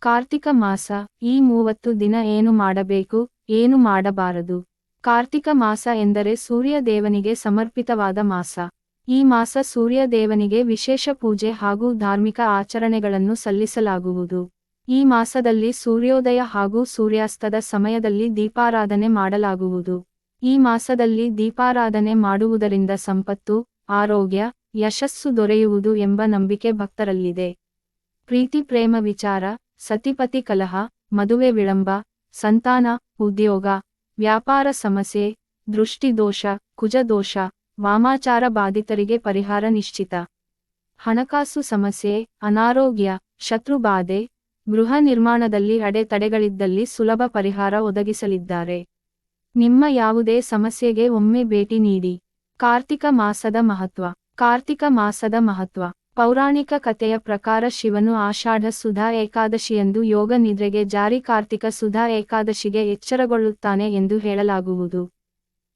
ಕಾರ್ತಿಕ ಮಾಸ. ಈ 30 ದಿನ ಏನು ಮಾಡಬೇಕು, ಏನು ಮಾಡಬಾರದು. ಕಾರ್ತಿಕ ಮಾಸ ಎಂದರೆ ಸೂರ್ಯ ದೇವನಿಗೆ ಸಮರ್ಪಿತವಾದ ಮಾಸ. ಈ ಮಾಸ ಸೂರ್ಯ ದೇವನಿಗೆ ವಿಶೇಷ ಪೂಜೆ ಹಾಗೂ ಧಾರ್ಮಿಕ ಆಚರಣೆಗಳನ್ನು ಸಲ್ಲಿಸಲಾಗುವುದು. ಈ ಮಾಸದಲ್ಲಿ ಸೂರ್ಯೋದಯ ಹಾಗೂ ಸೂರ್ಯಾಸ್ತದ ಸಮಯದಲ್ಲಿ ದೀಪಾರಾಧನೆ ಮಾಡಲಾಗುವುದು. ಈ ಮಾಸದಲ್ಲಿ ದೀಪಾರಾಧನೆ ಮಾಡುವುದರಿಂದ ಸಂಪತ್ತು, ಆರೋಗ್ಯ, ಯಶಸ್ಸು ದೊರೆಯುವುದು ಎಂಬ ನಂಬಿಕೆ ಭಕ್ತರಲ್ಲಿದೆ. ಪ್ರೀತಿ ಪ್ರೇಮ ವಿಚಾರ, ಸತಿಪತಿ ಕಲಹ, ಮದುವೆ ವಿಳಂಬ, ಸಂತಾನ, ಉದ್ಯೋಗ, ವ್ಯಾಪಾರ ಸಮಸ್ಯೆ, ದೃಷ್ಟಿದೋಷ, ಕುಜದೋಷ, ವಾಮಾಚಾರ ಬಾಧಿತರಿಗೆ ಪರಿಹಾರ ನಿಶ್ಚಿತ. ಹಣಕಾಸು ಸಮಸ್ಯೆ, ಅನಾರೋಗ್ಯ, ಶತ್ರುಬಾಧೆ, ಗೃಹ ನಿರ್ಮಾಣದಲ್ಲಿ ಅಡೆತಡೆಗಳಿದ್ದಲ್ಲಿ ಸುಲಭ ಪರಿಹಾರ ಒದಗಿಸಲಿದ್ದಾರೆ. ನಿಮ್ಮ ಯಾವುದೇ ಸಮಸ್ಯೆಗೆ ಒಮ್ಮೆ ಭೇಟಿ ನೀಡಿ. ಕಾರ್ತಿಕ ಮಾಸದ ಮಹತ್ವ. ಕಾರ್ತಿಕ ಮಾಸದ ಮಹತ್ವ. ಪೌರಾಣಿಕ ಕಥೆಯ ಪ್ರಕಾರ ಶಿವನು ಆಷಾಢ ಸುಧಾ ಏಕಾದಶಿಯಂದು ಯೋಗ ನಿದ್ರೆಗೆ ಜಾರಿ ಕಾರ್ತಿಕ ಸುಧಾ ಏಕಾದಶಿಗೆ ಎಚ್ಚರಗೊಳ್ಳುತ್ತಾನೆ ಎಂದು ಹೇಳಲಾಗುವುದು.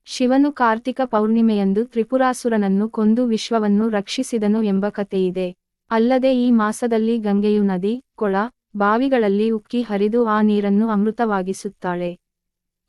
ಶಿವನು ಕಾರ್ತಿಕ ಪೌರ್ಣಿಮೆಯಂದು ತ್ರಿಪುರಾಸುರನನ್ನು ಕೊಂದು ವಿಶ್ವವನ್ನು ರಕ್ಷಿಸಿದನು ಎಂಬ ಕಥೆಯಿದೆ. ಅಲ್ಲದೆ ಈ ಮಾಸದಲ್ಲಿ ಗಂಗೆಯು ನದಿ, ಕೊಳ, ಬಾವಿಗಳಲ್ಲಿ ಉಕ್ಕಿ ಹರಿದು ಆ ನೀರನ್ನು ಅಮೃತವಾಗಿಸುತ್ತಾಳೆ.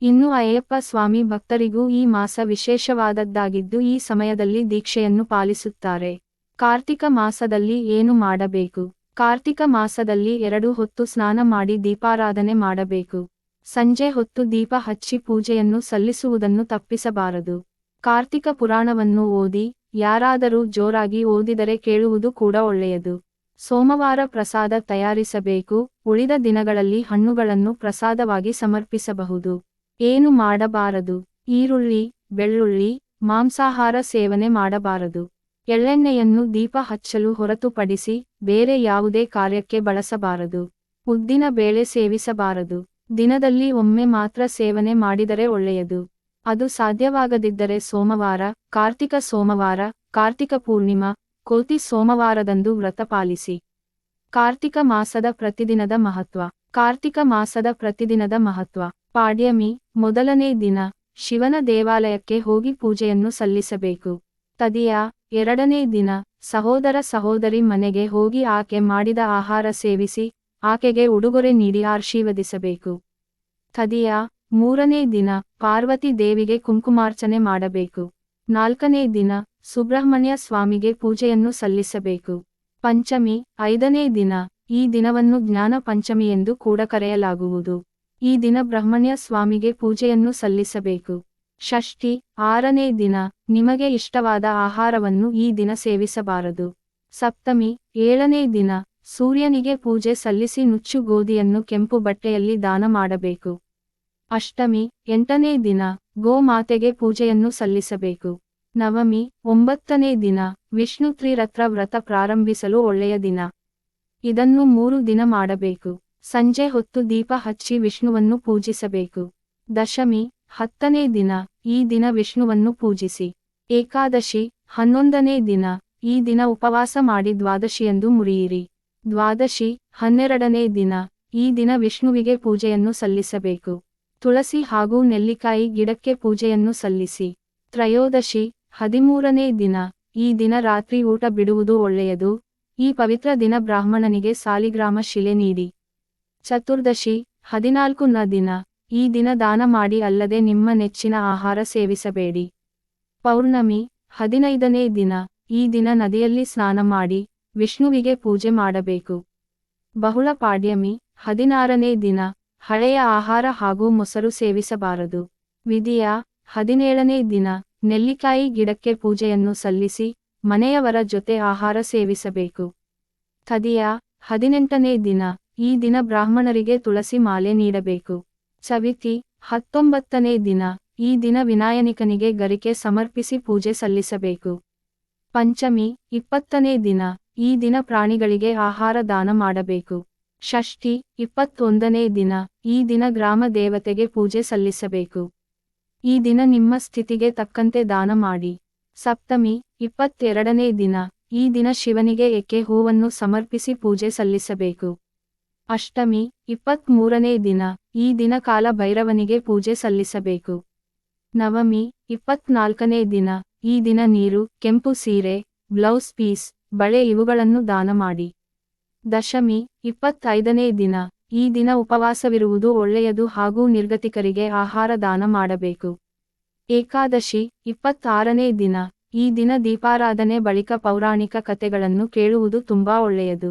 ಇನ್ನು ಅಯ್ಯಪ್ಪ ಸ್ವಾಮಿ ಭಕ್ತರಿಗೂ ಈ ಮಾಸ ವಿಶೇಷವಾದದ್ದಾಗಿದ್ದು ಈ ಸಮಯದಲ್ಲಿ ದೀಕ್ಷೆಯನ್ನು ಪಾಲಿಸುತ್ತಾರೆ. ಕಾರ್ತಿಕ ಮಾಸದಲ್ಲಿ ಏನು ಮಾಡಬೇಕು. ಕಾರ್ತಿಕ ಮಾಸದಲ್ಲಿ 2 ಹೊತ್ತು ಸ್ನಾನ ಮಾಡಿ ದೀಪಾರಾಧನೆ ಮಾಡಬೇಕು. ಸಂಜೆ ಹೊತ್ತು ದೀಪ ಹಚ್ಚಿ ಪೂಜೆಯನ್ನು ಸಲ್ಲಿಸುವುದನ್ನು ತಪ್ಪಿಸಬಾರದು. ಕಾರ್ತಿಕ ಪುರಾಣವನ್ನು ಓದಿ, ಯಾರಾದರೂ ಜೋರಾಗಿ ಓದಿದರೆ ಕೇಳುವುದು ಕೂಡ ಒಳ್ಳೆಯದು. ಸೋಮವಾರ ಪ್ರಸಾದ ತಯಾರಿಸಬೇಕು. ಉಳಿದ ದಿನಗಳಲ್ಲಿ ಹಣ್ಣುಗಳನ್ನು ಪ್ರಸಾದವಾಗಿ ಸಮರ್ಪಿಸಬಹುದು. ಏನು ಮಾಡಬಾರದು. ಈರುಳ್ಳಿ, ಬೆಳ್ಳುಳ್ಳಿ, ಮಾಂಸಾಹಾರ ಸೇವನೆ ಮಾಡಬಾರದು. ಎಳ್ಳೆಣ್ಣೆಯನ್ನು ದೀಪ ಹಚ್ಚಲು ಹೊರತುಪಡಿಸಿ ಬೇರೆ ಯಾವುದೇ ಕಾರ್ಯಕ್ಕೆ ಬಳಸಬಾರದು. ಉದ್ದಿನ ಬೇಳೆ ಸೇವಿಸಬಾರದು. ದಿನದಲ್ಲಿ ಒಮ್ಮೆ ಮಾತ್ರ ಸೇವನೆ ಮಾಡಿದರೆ ಒಳ್ಳೆಯದು. ಅದು ಸಾಧ್ಯವಾಗದಿದ್ದರೆ ಸೋಮವಾರ, ಕಾರ್ತಿಕ ಸೋಮವಾರ, ಕಾರ್ತಿಕ ಪೂರ್ಣಿಮಾ, ಕೋತಿ ಸೋಮವಾರದಂದು ವ್ರತ ಪಾಲಿಸಿ. ಕಾರ್ತಿಕ ಮಾಸದ ಪ್ರತಿದಿನದ ಮಹತ್ವ. ಕಾರ್ತಿಕ ಮಾಸದ ಪ್ರತಿದಿನದ ಮಹತ್ವ. ಪಾಡ್ಯಮಿ, ಮೊದಲನೇ ದಿನ, ಶಿವನ ದೇವಾಲಯಕ್ಕೆ ಹೋಗಿ ಪೂಜೆಯನ್ನು ಸಲ್ಲಿಸಬೇಕು. ತದಿಯ, ಎರಡನೇ ದಿನ, ಸಹೋದರ ಸಹೋದರಿ ಮನೆಗೆ ಹೋಗಿ ಆಕೆ ಮಾಡಿದ ಆಹಾರ ಸೇವಿಸಿ, ಆಕೆಗೆ ಉಡುಗೊರೆ ನೀಡಿ ಆಶೀರ್ವದಿಸಬೇಕು. ತದಿಯ, ಮೂರನೇ ದಿನ, ಪಾರ್ವತಿ ದೇವಿಗೆ ಕುಂಕುಮಾರ್ಚನೆ ಮಾಡಬೇಕು. ನಾಲ್ಕನೇ ದಿನ, ಸುಬ್ರಹ್ಮಣ್ಯ ಸ್ವಾಮಿಗೆ ಪೂಜೆಯನ್ನು ಸಲ್ಲಿಸಬೇಕು. ಪಂಚಮಿ, 5ನೇ ದಿನ, ಈ ದಿನವನ್ನು ಜ್ಞಾನ ಪಂಚಮಿ ಎಂದು ಕೂಡ ಕರೆಯಲಾಗುವುದು. ಈ ದಿನ ಬ್ರಹ್ಮಣ್ಯ ಸ್ವಾಮಿಗೆ ಪೂಜೆಯನ್ನು ಸಲ್ಲಿಸಬೇಕು. ಷಷ್ಠಿ, 6ನೇ ದಿನ, ನಿಮಗೆ ಇಷ್ಟವಾದ ಆಹಾರವನ್ನು ಈ ದಿನ ಸೇವಿಸಬಾರದು. ಸಪ್ತಮಿ, 7ನೇ ದಿನ, ಸೂರ್ಯನಿಗೆ ಪೂಜೆ ಸಲ್ಲಿಸಿ ನುಚ್ಚು ಗೋಧಿಯನ್ನು ಕೆಂಪು ಬಟ್ಟೆಯಲ್ಲಿ ದಾನ ಮಾಡಬೇಕು. ಅಷ್ಟಮಿ, 8ನೇ ದಿನ, ಗೋಮಾತೆಗೆ ಪೂಜೆಯನ್ನು ಸಲ್ಲಿಸಬೇಕು. ನವಮಿ, 9ನೇ ದಿನ, ವಿಷ್ಣು ತ್ರಿರತ್ರ ವ್ರತ ಪ್ರಾರಂಭಿಸಲು ಒಳ್ಳೆಯ ದಿನ. ಇದನ್ನು 3 ದಿನ ಮಾಡಬೇಕು. ಸಂಜೆ ಹೊತ್ತು ದೀಪ ಹಚ್ಚಿ ವಿಷ್ಣುವನ್ನು ಪೂಜಿಸಬೇಕು. ದಶಮಿ, 10ನೇ ದಿನ, ಈ ದಿನ ವಿಷ್ಣುವನ್ನು ಪೂಜಿಸಿ. ಏಕಾದಶಿ, 11ನೇ ದಿನ, ಈ ದಿನ ಉಪವಾಸ ಮಾಡಿ ದ್ವಾದಶಿಯಂದು ಮುರಿಯಿರಿ. ದ್ವಾದಶಿ, 12ನೇ ದಿನ, ಈ ದಿನ ವಿಷ್ಣುವಿಗೆ ಪೂಜೆಯನ್ನು ಸಲ್ಲಿಸಬೇಕು. ತುಳಸಿ ಹಾಗೂ ನೆಲ್ಲಿಕಾಯಿ ಗಿಡಕ್ಕೆ ಪೂಜೆಯನ್ನು ಸಲ್ಲಿಸಿ. ತ್ರಯೋದಶಿ, 13ನೇ ದಿನ, ಈ ದಿನ ರಾತ್ರಿ ಊಟ ಬಿಡುವುದು ಒಳ್ಳೆಯದು. ಈ ಪವಿತ್ರ ದಿನ ಬ್ರಾಹ್ಮಣನಿಗೆ ಸಾಲಿಗ್ರಾಮ ಶಿಲೆ ನೀಡಿ. ಚತುರ್ದಶಿ, 14ನ ದಿನ, ಈ ದಿನ ದಾನ ಮಾಡಿ ಅಲ್ಲದೆ ನಿಮ್ಮ ನೆಚ್ಚಿನ ಆಹಾರ ಸೇವಿಸಬೇಡಿ. ಪೌರ್ಣಮಿ, 15ನೇ ದಿನ, ಈ ದಿನ ನದಿಯಲ್ಲಿ ಸ್ನಾನ ಮಾಡಿ, ವಿಷ್ಣುವಿಗೆ ಪೂಜೆ ಮಾಡಬೇಕು. ಬಹುಳ ಪಾಡ್ಯಮಿ, 16ನೇ ದಿನ, ಹಳೆಯ ಆಹಾರ ಹಾಗೂ ಮೊಸರು ಸೇವಿಸಬಾರದು. ವಿದಿಯ, 17ನೇ ದಿನ, ನೆಲ್ಲಿಕಾಯಿ ಗಿಡಕ್ಕೆ ಪೂಜೆಯನ್ನು ಸಲ್ಲಿಸಿ, ಮನೆಯವರ ಜೊತೆ ಆಹಾರ ಸೇವಿಸಬೇಕು. ತದಿಯ, 18ನೇ ದಿನ, ಈ ದಿನ ಬ್ರಾಹ್ಮಣರಿಗೆ ತುಳಸಿ ಮಾಲೆ ನೀಡಬೇಕು. ಚವಿತಿ, 19ನೇ ದಿನ, ಈ ದಿನ ವಿನಾಯಕನಿಗೆ ಗರಿಕೆ ಸಮರ್ಪಿಸಿ ಪೂಜೆ ಸಲ್ಲಿಸಬೇಕು. ಪಂಚಮಿ, 20ನೇ ದಿನ, ಈ ದಿನ ಪ್ರಾಣಿಗಳಿಗೆ ಆಹಾರ ದಾನ ಮಾಡಬೇಕು. ಷಷ್ಠಿ, 21ನೇ ದಿನ, ಈ ದಿನ ಗ್ರಾಮ ದೇವತೆಗೆ ಪೂಜೆ ಸಲ್ಲಿಸಬೇಕು. ಈ ದಿನ ನಿಮ್ಮ ಸ್ಥಿತಿಗೆ ತಕ್ಕಂತೆ ದಾನ ಮಾಡಿ. ಸಪ್ತಮಿ, 22ನೇ ದಿನ, ಈ ದಿನ ಶಿವನಿಗೆ ಎಕ್ಕೆ ಹೂವನ್ನು ಸಮರ್ಪಿಸಿ ಪೂಜೆ ಸಲ್ಲಿಸಬೇಕು. ಅಷ್ಟಮಿ, 23ನೇ ದಿನ, ಈ ದಿನ ಕಾಲ ಭೈರವನಿಗೆ ಪೂಜೆ ಸಲ್ಲಿಸಬೇಕು. ನವಮಿ, 24ನೇ ದಿನ, ಈ ದಿನ ನೀರು, ಕೆಂಪು ಸೀರೆ, ಬ್ಲೌಸ್ ಪೀಸ್, ಬಳೆ ಇವುಗಳನ್ನು ದಾನ ಮಾಡಿ. ದಶಮಿ, 25ನೇ ದಿನ, ಈ ದಿನ ಉಪವಾಸವಿರುವುದು ಒಳ್ಳೆಯದು ಹಾಗೂ ನಿರ್ಗತಿಕರಿಗೆ ಆಹಾರ ದಾನ ಮಾಡಬೇಕು. ಏಕಾದಶಿ 26ನೇ ದಿನ. ಈ ದಿನ ದೀಪಾರಾಧನೆ ಬಳಿಕ ಪೌರಾಣಿಕ ಕಥೆಗಳನ್ನು ಕೇಳುವುದು ತುಂಬಾ ಒಳ್ಳೆಯದು.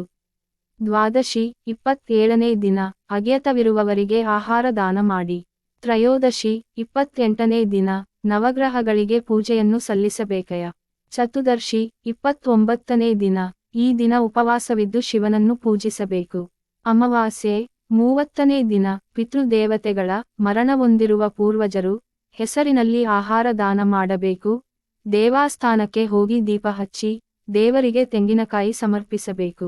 ದ್ವಾದಶಿ 27ನೇ ದಿನ. ಅಜ್ಞಾತವಿರುವವರಿಗೆ ಆಹಾರ ದಾನ ಮಾಡಿ. ತ್ರಯೋದಶಿ 28ನೇ ದಿನ. ನವಗ್ರಹಗಳಿಗೆ ಪೂಜೆಯನ್ನು ಸಲ್ಲಿಸಬೇಕಯ. ಚತುರ್ದಶಿ 29ನೇ ದಿನ. ಈ ದಿನ ಉಪವಾಸವಿದ್ದು ಶಿವನನ್ನು ಪೂಜಿಸಬೇಕು. ಅಮಾವಾಸ್ಯೆ 30ನೇ ದಿನ. ಪಿತೃದೇವತೆಗಳ ಮರಣ ಹೊಂದಿರುವ ಪೂರ್ವಜರು ಹೆಸರಿನಲ್ಲಿ ಆಹಾರ ದಾನ ಮಾಡಬೇಕು. ದೇವಸ್ಥಾನಕ್ಕೆ ಹೋಗಿ ದೀಪ ಹಚ್ಚಿ ದೇವರಿಗೆ ತೆಂಗಿನಕಾಯಿ ಸಮರ್ಪಿಸಬೇಕು.